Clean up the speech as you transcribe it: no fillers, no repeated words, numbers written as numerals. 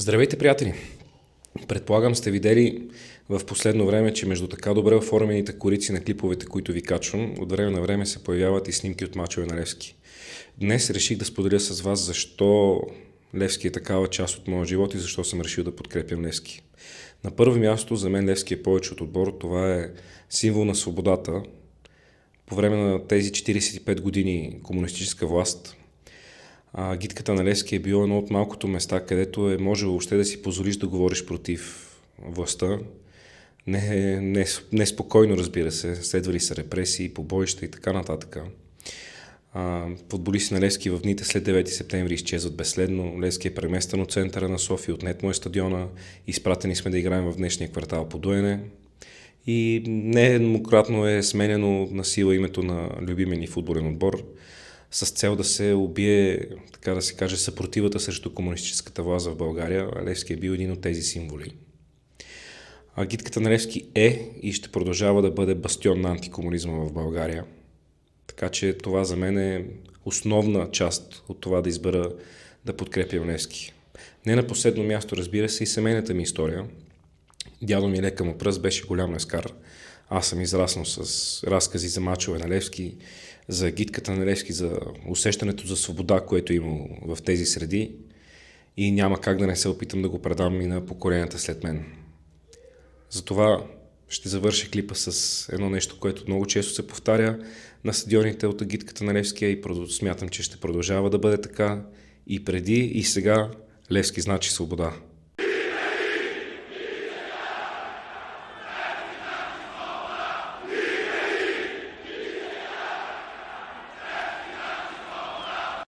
Здравейте, приятели! Предполагам сте видели в последно време, че между така добре оформените корици на клиповете, които ви качвам, от време на време се появяват и снимки от мачове на Левски. Днес реших да споделя с вас защо Левски е такава част от моя живот и защо съм решил да подкрепям Левски. На първо място, за мен Левски е повече от отбор. Това е символ на свободата. По време на тези 45 години комунистическа власт, гидката на Левски е било едно от малкото места, където е можело въобще да си позволиш да говориш против властта. Не спокойно, разбира се, следвали са репресии, побоища и така нататък. Футболисти на Левски в дните след 9 септември изчезват безследно. Левски е преместен от центъра на София, отнет му е стадиона, изпратени сме да играем в днешния квартал Подуене и нееднократно е сменено на сила името на любимия ни футболен отбор с цел да се убие, така да се каже, съпротивата срещу комунистическата власт в България. Левски е бил един от тези символи. Гидката на Левски е и ще продължава да бъде бастион на антикомунизма в България. Така че това за мен е основна част от това да избера да подкрепям Левски. Не на последно място, разбира се, и семейната ми история. Дядо ми лека му пръст беше голям лескар. Аз съм израснал с разкази за мачове на Левски, за гидката на Левски, за усещането за свобода, което е имал в тези среди и няма как да не се опитам да го предам и на поколенията след мен. Затова ще завърша клипа с едно нещо, което много често се повтаря на стадионите от гидката на Левски и смятам, че ще продължава да бъде така и преди, и сега. Левски значи свобода.